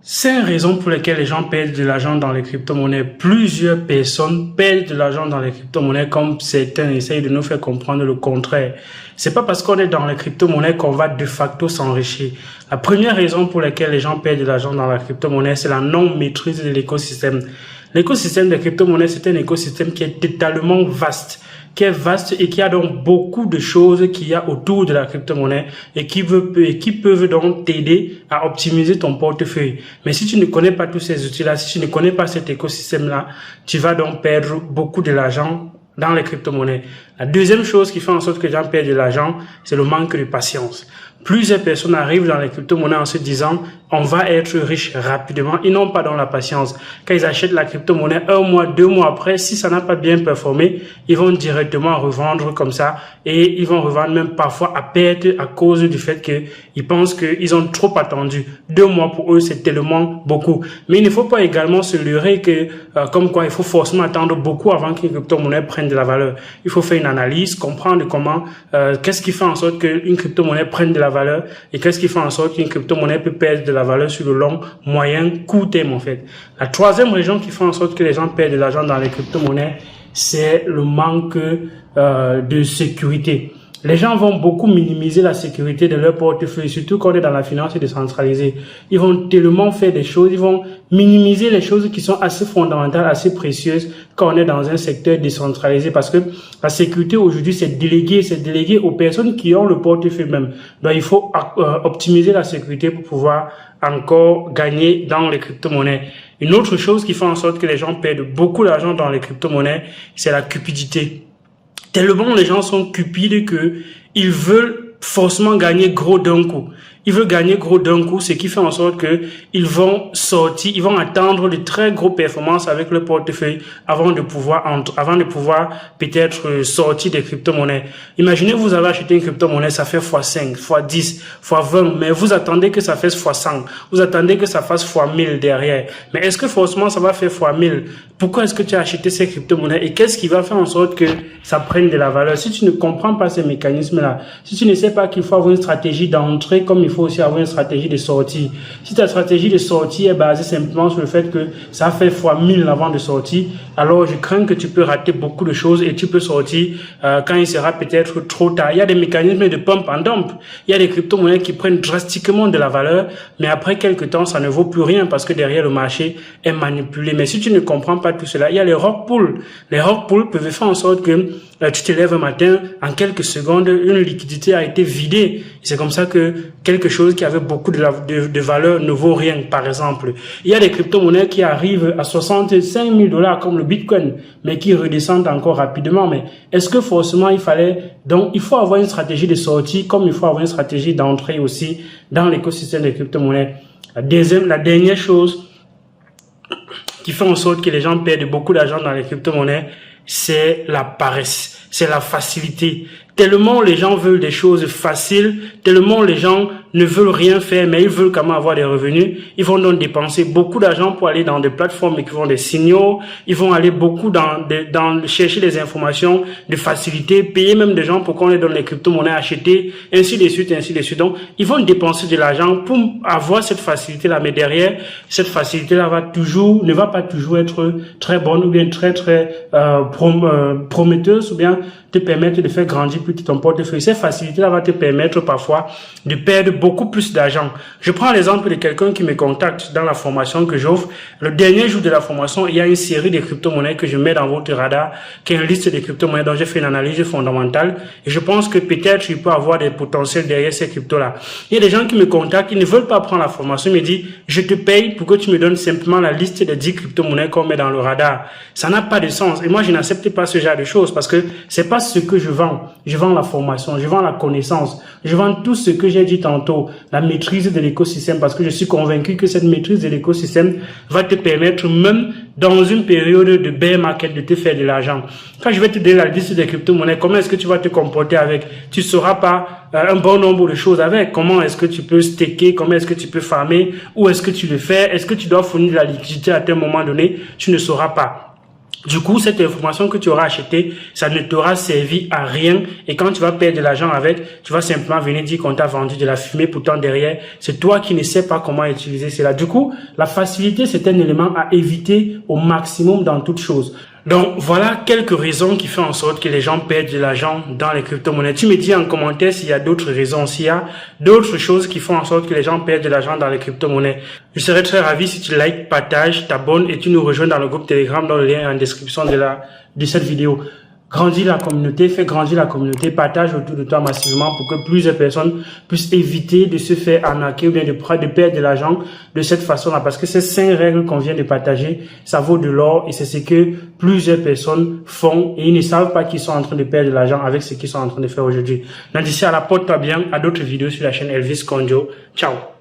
5 raisons pour lesquelles les gens perdent de l'argent dans les crypto-monnaies. Plusieurs personnes perdent de l'argent dans les crypto-monnaies comme certains essayent de nous faire comprendre le contraire. C'est pas parce qu'on est dans les crypto-monnaies qu'on va de facto s'enrichir. La première raison pour laquelle les gens perdent de l'argent dans la crypto-monnaie, c'est la non-maîtrise de l'écosystème. L'écosystème des crypto-monnaies, c'est un écosystème qui est totalement vaste et qui a donc beaucoup de choses qu'il y a autour de la crypto-monnaie et qui peuvent donc t'aider à optimiser ton portefeuille. Mais si tu ne connais pas tous ces outils-là, si tu ne connais pas cet écosystème-là, tu vas donc perdre beaucoup de l'argent dans les crypto-monnaies. La deuxième chose qui fait en sorte que les gens perdent de l'argent, c'est le manque de patience. Plusieurs personnes arrivent dans les crypto-monnaies en se disant on va être riche rapidement. Ils n'ont pas dans la patience. Quand ils achètent la crypto-monnaie, 1 mois, 2 mois après, si ça n'a pas bien performé, ils vont directement revendre comme ça et ils vont revendre même parfois à perte à cause du fait qu'ils pensent qu'ils ont trop attendu. 2 mois pour eux, c'est tellement beaucoup. Mais il ne faut pas également se leurrer que comme quoi il faut forcément attendre beaucoup avant qu'une crypto-monnaie prenne de la valeur. Il faut faire une analyse, comprendre comment, qu'est-ce qui fait en sorte qu'une crypto-monnaie prenne de la valeur et qu'est-ce qui fait en sorte qu'une crypto-monnaie peut perdre de la valeur sur le long, moyen, court terme en fait. La troisième raison qui fait en sorte que les gens perdent de l'argent dans les crypto-monnaies, c'est le manque de sécurité. Les gens vont beaucoup minimiser la sécurité de leur portefeuille, surtout quand on est dans la finance décentralisée. Ils vont tellement faire des choses, ils vont minimiser les choses qui sont assez fondamentales, assez précieuses quand on est dans un secteur décentralisé parce que la sécurité aujourd'hui c'est délégué aux personnes qui ont le portefeuille même. Donc il faut optimiser la sécurité pour pouvoir encore gagner dans les crypto-monnaies. Une autre chose qui fait en sorte que les gens perdent beaucoup d'argent dans les crypto-monnaies, c'est la cupidité. Tellement les gens sont cupides que ils veulent forcément gagner gros d'un coup. Ils veulent gagner gros d'un coup, ce qui fait en sorte que ils vont sortir, ils vont attendre de très grosses performances avec le portefeuille avant de pouvoir peut-être sortir des crypto-monnaies. Imaginez, vous avez acheté une crypto-monnaie, ça fait x5, x10, x20, mais vous attendez que ça fasse x100. Vous attendez que ça fasse x1000 derrière. Mais est-ce que forcément ça va faire x1000? Pourquoi est-ce que tu as acheté ces crypto-monnaies et qu'est-ce qui va faire en sorte que ça prenne de la valeur? Si tu ne comprends pas ces mécanismes-là, si tu ne sais pas qu'il faut avoir une stratégie d'entrée comme il faut aussi avoir une stratégie de sortie. Si ta stratégie de sortie est basée simplement sur le fait que ça fait x1000 avant de sortir, alors je crains que tu peux rater beaucoup de choses et tu peux sortir quand il sera peut-être trop tard. Il y a des mécanismes de pump and dump. Il y a des crypto-monnaies qui prennent drastiquement de la valeur, mais après quelques temps, ça ne vaut plus rien parce que derrière le marché est manipulé. Mais si tu ne comprends pas tout cela, il y a les rug pulls. Les rug pulls peuvent faire en sorte que tu te lèves un matin, en quelques secondes, une liquidité a été vidée. C'est comme ça que quelque chose qui avait beaucoup de valeur ne vaut rien, par exemple. Il y a des crypto-monnaies qui arrivent à 65 000 $ comme le Bitcoin, mais qui redescendent encore rapidement. Mais est-ce que forcément donc il faut avoir une stratégie de sortie comme il faut avoir une stratégie d'entrée aussi dans l'écosystème des crypto-monnaies. La dernière chose qui fait en sorte que les gens perdent beaucoup d'argent dans les crypto-monnaies, c'est la paresse, c'est la facilité. Tellement les gens veulent des choses faciles, tellement les gens ne veulent rien faire, mais ils veulent quand même avoir des revenus. Ils vont donc dépenser beaucoup d'argent pour aller dans des plateformes qui font des signaux. Ils vont aller beaucoup dans chercher des informations de facilité, payer même des gens pour qu'on les donne les crypto-monnaies achetées, ainsi de suite, ainsi de suite. Donc, ils vont dépenser de l'argent pour avoir cette facilité-là, mais derrière, cette facilité-là ne va pas toujours être très bonne ou bien très prometteuse ou bien te permettre de faire grandir plus ton portefeuille. Cette facilité-là va te permettre parfois de perdre beaucoup plus d'argent. Je prends l'exemple de quelqu'un qui me contacte dans la formation que j'offre. Le dernier jour de la formation, il y a une série de crypto-monnaies que je mets dans votre radar, qui est une liste de crypto-monnaies dont j'ai fait une analyse fondamentale. Et je pense que peut-être il peut avoir des potentiels derrière ces cryptos-là. Il y a des gens qui me contactent, ils ne veulent pas prendre la formation, ils me disent, je te paye pour que tu me donnes simplement la liste des 10 crypto-monnaies qu'on met dans le radar. Ça n'a pas de sens. Et moi, je n'accepte pas ce genre de choses parce que c'est pas ce que je vends. Je vends la formation, je vends la connaissance, je vends tout ce que j'ai dit tantôt, la maîtrise de l'écosystème, parce que je suis convaincu que cette maîtrise de l'écosystème va te permettre, même dans une période de bear market, de te faire de l'argent. Quand je vais te donner la liste des crypto-monnaies, comment est-ce que tu vas te comporter avec? Tu ne sauras pas un bon nombre de choses avec. Comment est-ce que tu peux staker? Comment est-ce que tu peux farmer? Où est-ce que tu le fais? Est-ce que tu dois fournir de la liquidité à un moment donné? Tu ne sauras pas. Du coup, cette information que tu auras achetée, ça ne t'aura servi à rien. Et quand tu vas perdre de l'argent avec, tu vas simplement venir dire qu'on t'a vendu de la fumée. Pourtant, derrière, c'est toi qui ne sais pas comment utiliser cela. Du coup, la facilité, c'est un élément à éviter au maximum dans toute chose. Donc, voilà quelques raisons qui font en sorte que les gens perdent de l'argent dans les crypto-monnaies. Tu me dis en commentaire s'il y a d'autres raisons, s'il y a d'autres choses qui font en sorte que les gens perdent de l'argent dans les crypto-monnaies. Je serais très ravi si tu likes, partages, t'abonnes et tu nous rejoins dans le groupe Telegram dans le lien en description de cette vidéo. Grandis la communauté, fais grandir la communauté, partage autour de toi massivement pour que plusieurs personnes puissent éviter de se faire arnaquer ou bien de perdre de l'argent de cette façon-là. Parce que ces 5 règles qu'on vient de partager, ça vaut de l'or et c'est ce que plusieurs personnes font et ils ne savent pas qu'ils sont en train de perdre de l'argent avec ce qu'ils sont en train de faire aujourd'hui. Donc d'ici à la porte-toi bien, à d'autres vidéos sur la chaîne Elvis Konjo. Ciao.